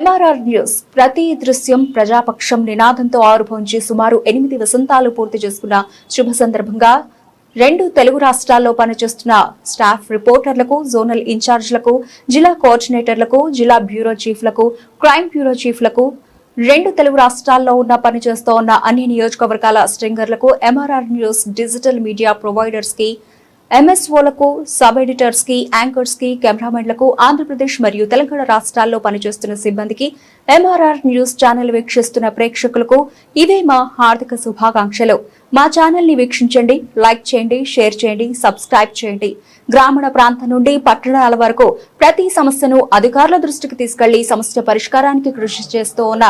MRR news ప్రతి దృశ్యం ప్రజాపక్షం నినాదంతో ఆరుభవించి సుమారు 8 వసంతాలు పూర్తి చేసుకున్న శుభ సందర్భంగా 2 తెలుగు రాష్ట్రాల్లో పనిచేస్తున్న స్టాఫ్ రిపోర్టర్లకు, జోనల్ ఇన్ఛార్జ్లకు, జిల్లా కోఆర్డినేటర్లకు, జిల్లా బ్యూరో చీఫ్లకు, క్రైమ్ బ్యూరో చీఫ్లకు, 2 తెలుగు రాష్ట్రాల్లో పనిచేస్తూ ఉన్న అన్ని నియోజకవర్గాల స్ట్రింగర్లకు, MRR news digital media providers కి, ఎంఎస్ఓలకు, సబ్ ఎడిటర్స్ కి, యాంకర్స్ కి, కెమెరామెన్లకు, ఆంధ్రప్రదేశ్ మరియు తెలంగాణ రాష్ట్రాల్లో పనిచేస్తున్న సిబ్బందికి, MRR న్యూస్ ఛానల్ వీక్షిస్తున్న ప్రేక్షకులకు ఇవే మా హార్దిక శుభాకాంక్షలు. మా ఛానల్ ని వీక్షించండి, లైక్ చేయండి, షేర్ చేయండి, సబ్స్క్రైబ్ చేయండి. గ్రామీణ ప్రాంతం నుండి పట్టణాల వరకు ప్రతి సమస్యను అధికారుల దృష్టికి తీసుకెళ్లి సమస్య పరిష్కారానికి కృషి చేస్తూ ఉన్న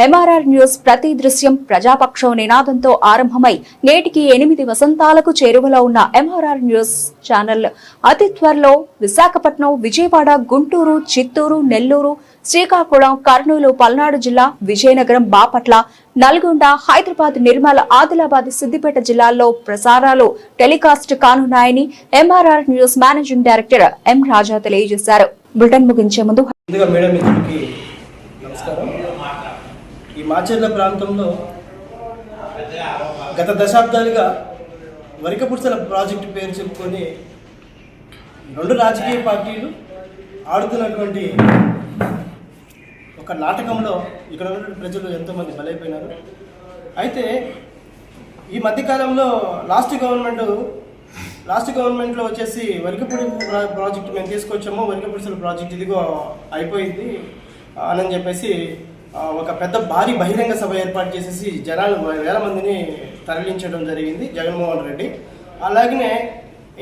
MRR న్యూస్ ప్రతి దృశ్యం ప్రజాపక్షం నినాదంతో ఆరంభమై నేటికి 8 వసంతాలకు చేరువలో ఉన్న MRR న్యూస్ ఛానల్ అతి త్వరలో విశాఖపట్నం, విజయవాడ, గుంటూరు, చిత్తూరు, నెల్లూరు, శ్రీకాకుళం, కర్నూలు, పల్నాడు జిల్లా, విజయనగరం, బాపట్ల, నల్గొండ, హైదరాబాద్, నిర్మల్, ఆదిలాబాద్, సిద్దిపేట జిల్లాల్లో ప్రసారాలు టెలికాస్ట్ కానున్నాయని MRR news managing director M Raja తెలియజేశారు. బులెటిన్ ముగించే ముందు ఈ మాచర్ల ప్రాంతంలో గత దశాబ్దాలుగా వరికపుర్సల ప్రాజెక్టు పేరు చెప్పుకొని 2 రాజకీయ పార్టీలు ఆడుతున్నటువంటి ఒక నాటకంలో ఇక్కడ ఉన్నటువంటి ప్రజలు ఎంతోమంది బలైపోయినారు. అయితే ఈ మధ్యకాలంలో లాస్ట్ గవర్నమెంట్లో వచ్చేసి వరికపుడి ప్రాజెక్టు మేము తీసుకొచ్చాము, వరికపుర్సల ప్రాజెక్ట్ ఇదిగో అయిపోయింది అని చెప్పేసి ఒక పెద్ద భారీ బహిరంగ సభ ఏర్పాటు చేసేసి జనాలు వేల మందిని తరలించడం జరిగింది జగన్మోహన్ రెడ్డి. అలాగనే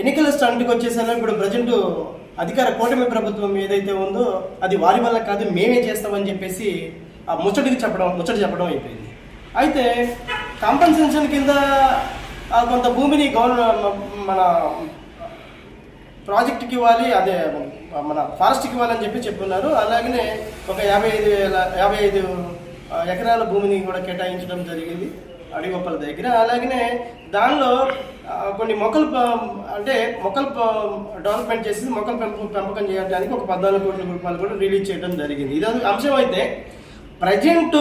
ఎన్నికల స్టంట్కి వచ్చేసరికి ఇప్పుడు ప్రజెంట్ అధికార కూటమి ప్రభుత్వం ఏదైతే ఉందో అది వారి వల్ల కాదు, మేమే చేస్తామని చెప్పేసి ఆ ముచ్చట చెప్పడం అయిపోయింది. అయితే కాంపన్సేషన్ కింద కొంత భూమిని మన ప్రాజెక్టుకి ఇవ్వాలి, అదే మన ఫారెస్ట్కి ఇవ్వాలని చెప్పున్నారు. అలాగనే ఒక 55 ఎకరాల భూమిని కూడా కేటాయించడం జరిగింది అడిగొప్పల దగ్గర. అలాగనే దానిలో కొన్ని మొక్కలు డెవలప్మెంట్ చేసి మొక్కలు పెంపకం చేయడానికి ఒక 14 కోట్ల రూపాయలు కూడా రిలీజ్ చేయడం జరిగింది. ఇది అంశం. అయితే ప్రజెంట్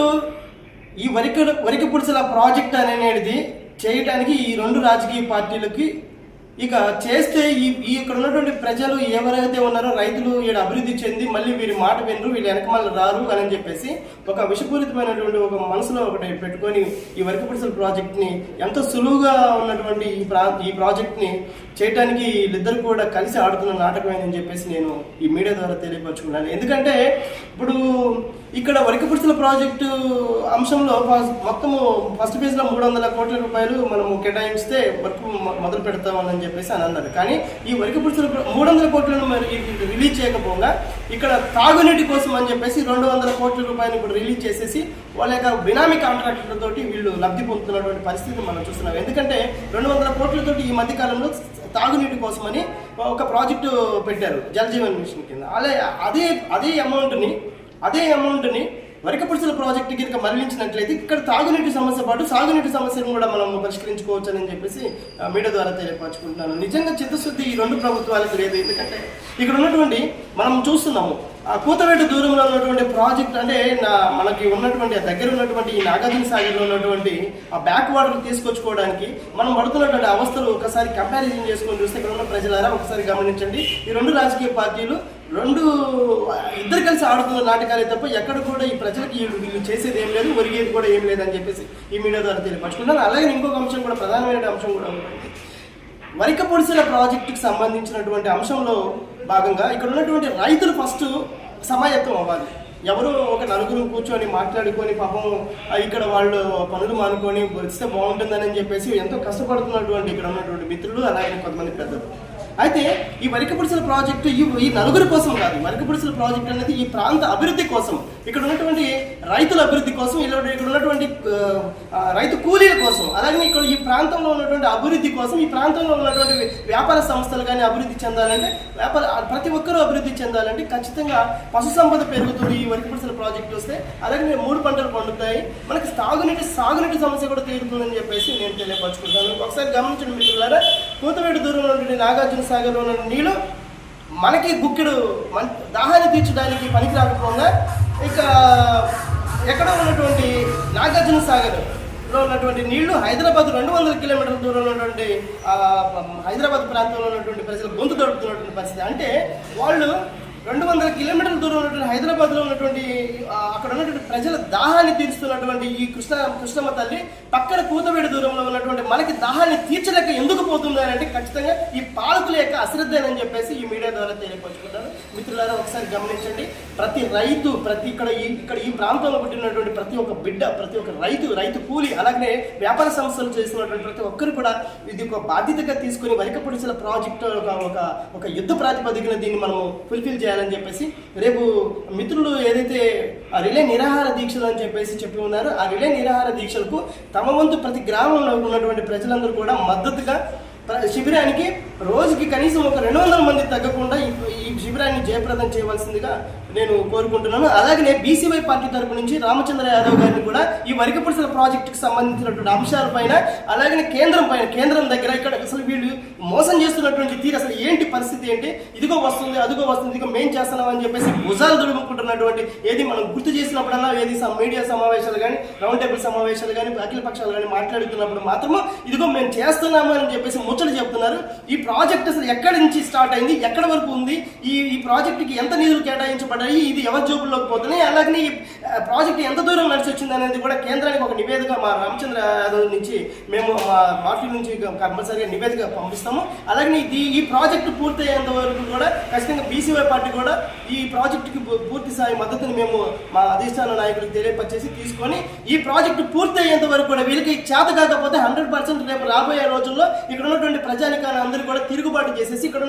ఈ వరికపుర్సల ప్రాజెక్ట్ అనేది చేయడానికి ఈ 2 రాజకీయ పార్టీలకి ఇక చేస్తే ఇక్కడ ఉన్నటువంటి ప్రజలు ఎవరైతే ఉన్నారో రైతులు ఈడ అభివృద్ధి చెంది మళ్ళీ వీరి మాట వినరు, వీళ్ళు వెనకమల్ల రారు అని చెప్పేసి ఒక విషపూరితమైనటువంటి ఒక మనసులో ఒకటి పెట్టుకొని ఈ వరికపుర్సల ప్రాజెక్ట్ని ఎంతో సులువుగా ఉన్నటువంటి ఈ ప్రాజెక్ట్ని చేయడానికి వీళ్ళిద్దరు కూడా కలిసి ఆడుతున్న నాటకమేనని చెప్పేసి నేను ఈ మీడియా ద్వారా తెలియపరుచుకున్నాను. ఎందుకంటే ఇప్పుడు ఇక్కడ వరికపుర్సల ప్రాజెక్టు అంశంలో మొత్తము ఫస్ట్ ఫేజ్లో 300 కోట్ల రూపాయలు మనము కేటాయిస్తే వర్క్ మొదలు పెడతామని చెప్పేసి అని అన్నారు. కానీ ఈ వరికపుర్సల 300 కోట్లను రిలీజ్ చేయకపోగా ఇక్కడ తాగునీటి కోసం అని చెప్పేసి 200 కోట్ల రూపాయలు ఇప్పుడు రిలీజ్ చేసేసి వాళ్ళ యొక్క బినామీ కాంట్రాక్టర్లతోటి వీళ్ళు లబ్ధి పొందుతున్నటువంటి పరిస్థితి మనం చూస్తున్నాం. ఎందుకంటే 200 కోట్లతోటి ఈ మధ్యకాలంలో తాగునీటి కోసమని ఒక ప్రాజెక్టు పెట్టారు జలజీవన్ మిషన్ కింద. అదే అమౌంట్ని వరికపుర్సల ప్రాజెక్టు కింద మరలించినట్లయితే ఇక్కడ తాగునీటి సమస్య పాటు సాగునీటి సమస్యను కూడా మనం పరిష్కరించుకోవచ్చు అని చెప్పేసి మీడియా ద్వారా తెలియపరచుకుంటున్నాను. నిజంగా చిత్తశుద్ధి ఈ 2 ప్రభుత్వాలకు లేదు. ఎందుకంటే ఇక్కడ ఉన్నటువంటి మనం చూస్తున్నాము కూతవేటు దూరంలో ఉన్నటువంటి ప్రాజెక్ట్ అంటే మనకి ఉన్నటువంటి దగ్గర ఉన్నటువంటి ఈ నాగార్జున సాగర్లో ఉన్నటువంటి ఆ బ్యాక్ వాటర్ తీసుకొచ్చుకోవడానికి మనం పడుతున్నటువంటి అవస్థలు ఒకసారి కంపారిజన్ చేసుకొని చూస్తే ఇక్కడ ఉన్న ప్రజలారా ఒకసారి గమనించండి. ఈ 2 రాజకీయ పార్టీలు ఇద్దరు కలిసి ఆడుతున్న నాటకాలే తప్ప ఎక్కడ కూడా ఈ ప్రజలకు వీళ్ళు చేసేది ఏం లేదు, ఒరిగేది కూడా ఏం లేదని చెప్పేసి ఈ మీడియా ద్వారా తెలియపరచుకుంటాను. అలాగే ఇంకొక అంశం కూడా ప్రధానమైన అంశం కూడా ఉంటుంది. వరికపుర్సల ప్రాజెక్టుకి సంబంధించినటువంటి అంశంలో భాగంగా ఇక్కడ ఉన్నటువంటి రైతులు ఫస్ట్ సమాయత్తం అవ్వాలి. ఎవరో ఒక 4 కూర్చొని మాట్లాడుకొని పాపం ఇక్కడ వాళ్ళు పనులు మానుకొని వస్తే బాగుంటుందని చెప్పేసి ఎంతో కష్టపడుతున్నటువంటి ఇక్కడ ఉన్నటువంటి మిత్రులు అలాగే కొంతమంది పెద్దలు. అయితే ఈ వరికపుర్సల ప్రాజెక్టు ఈ 4 కోసం కాదు. వరికపుర్సల ప్రాజెక్ట్ అనేది ఈ ప్రాంత అభివృద్ధి కోసం, ఇక్కడ ఉన్నటువంటి రైతుల అభివృద్ధి కోసం, ఇక్కడ ఉన్నటువంటి రైతు కూలీల కోసం, అలాగే ఇక్కడ ఈ ప్రాంతంలో ఉన్నటువంటి అభివృద్ధి కోసం, ఈ ప్రాంతంలో ఉన్నటువంటి వ్యాపార సంస్థలు కానీ అభివృద్ధి చెందాలంటే, ప్రతి ఒక్కరూ అభివృద్ధి చెందాలంటే ఖచ్చితంగా పశు సంపద పెరుగుతుంది ఈ వరికపుర్సల ప్రాజెక్టు వస్తే. అలాగే 3 పంటలు పండుతాయి, మనకి సాగునీటి సమస్య కూడా తీరుతుందని చెప్పేసి నేను తెలియపరచుకుంటాను. ఒకసారి గమనించండి మిత్రులారా, కూతవేటు దూరంలో నుండి నాగార్జున సాగర్లో ఉన్న నీళ్లు మనకి గుక్కెడు దాహాన్ని తీర్చడానికి పనికి రాకపోగా ఇక ఎక్కడ ఉన్నటువంటి నాగార్జున సాగర్ లో ఉన్నటువంటి నీళ్లు హైదరాబాద్ 200 కిలోమీటర్ల దూరంలో ఉన్నటువంటి హైదరాబాద్ ప్రాంతంలో ఉన్నటువంటి ప్రజలు గొంతు తడుపుతున్నటువంటి పరిస్థితి. అంటే వాళ్ళు 200 కిలోమీటర్ల దూరం ఉన్నటువంటి హైదరాబాద్లో ఉన్నటువంటి అక్కడ ఉన్నటువంటి ప్రజల దాహాన్ని తీరుస్తున్నటువంటి ఈ కృష్ణమ్మ తల్లి పక్కన కూతవేడి దూరంలో ఉన్నటువంటి మనకి దాహాన్ని తీర్చలేక ఎందుకు పోతుంది అని అంటే ఖచ్చితంగా ఈ పాలకుల యొక్క అశ్రద్ధేనని చెప్పేసి ఈ మీడియా ద్వారా తెలియపరుచుకుంటారు. మిత్రులారా ఒకసారి గమనించండి, ప్రతి రైతు ఇక్కడ ఈ ప్రాంతంలో పుట్టినటువంటి ప్రతి ఒక్క బిడ్డ, ప్రతి ఒక్క రైతు కూలి, అలాగే వ్యాపార సంస్థలు చేస్తున్నటువంటి ప్రతి ఒక్కరు కూడా ఇది ఒక బాధ్యతగా తీసుకుని వరికపుడిసెల ప్రాజెక్టు ఒక యుద్ధ ప్రాతిపదికన దీన్ని మనం ఫుల్ఫిల్ చేయాలని చెప్పేసి రేపు మిత్రులు ఏదైతే ఆ రిలే నిరాహార దీక్షలు అని చెప్పి ఉన్నారు, ఆ రిలే నిరాహార దీక్షలకు తమ వంతు ప్రతి గ్రామంలో ఉన్నటువంటి ప్రజలందరూ కూడా మద్దతుగా శిబిరానికి రోజుకి కనీసం ఒక 200 మంది తగ్గకుండా ఈ శిబిరాన్ని జయప్రదం చేయవలసిందిగా నేను కోరుకుంటున్నాను. అలాగే బీసీవై పార్టీ తరపు నుంచి రామచంద్ర యాదవ్ గారిని కూడా ఈ వరికపుడిసెల ప్రాజెక్టుకి సంబంధించినటువంటి అంశాలపైన, అలాగే కేంద్రం దగ్గర ఇక్కడ అసలు వీళ్ళు మోసం చేస్తున్నటువంటి తీరు అసలు ఏంటి, పరిస్థితి ఏంటి, ఇదిగో వస్తుంది అదిగో వస్తుంది, ఇదిగో మేం చేస్తున్నాం అని చెప్పేసి భుజాలు దుడుముకుంటున్నటువంటి ఏది మనం గుర్తు చేసినప్పుడల్లా ఏది మీడియా సమావేశాలు కానీ, రౌండ్ టేబుల్ సమావేశాలు కానీ, అఖిల పక్షాలు కానీ మాట్లాడుతున్నప్పుడు మాత్రము ఇదిగో మేము చేస్తున్నాము అని చెప్పేసి ముచ్చట చెప్తున్నారు. ఈ ప్రాజెక్ట్ అసలు ఎక్కడి నుంచి స్టార్ట్ అయింది, ఎక్కడి వరకు ఉంది, ఈ ప్రాజెక్టుకి ఎంత నిధులు కేటాయించబడ్డాయి, ఇది ఎవరి జోబుల్లోకి పోతున్నాయి, అలాగే ఈ ప్రాజెక్ట్ ఎంత దూరం నడిచి వచ్చింది అనేది కూడా కేంద్రానికి ఒక నివేదిక మా రామచంద్ర యాదవ్ నుంచి మేము మా పార్టీ నుంచి కంపల్సరీగా నివేదిక పంపిస్తాము. అలాగే ఈ ప్రాజెక్టు పూర్తయ్యేంత వరకు కూడా ఖచ్చితంగా బీసీవై పార్టీ కూడా ఈ ప్రాజెక్టుకి పూర్తి స్థాయి మద్దతుని మేము మా అధిష్టాన నాయకులకు తెలియపరిచేసి తీసుకొని ఈ ప్రాజెక్టు పూర్తయ్యేంత వరకు కూడా వీళ్ళకి చేత కాకపోతే 100% రేపు రాబోయే రోజుల్లో ఇక్కడ ఉన్నటువంటి ప్రజానికాన్ని అందరూ కూడా తిరుగుబాటు చేసేసి ఇక్కడ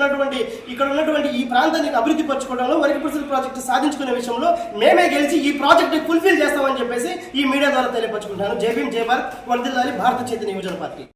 ఉన్నటువంటి ఈ ప్రాంతాన్ని అభివృద్ధి పరచుకోవడంలో వరికపుడిసెల ప్రాజెక్టు సాధించుకునే విషయంలో మేమే గెలిచి ఈ ప్రాజెక్టు ఫుల్ఫిల్ చేస్తామని చెప్పేసి ఈ మీడియా ద్వారా తెలియపరచుకుంటాను. జై భీమ్, జై భారత్, వర్ధిల్లాలి భారత చైతన్య యువజన పార్టీ.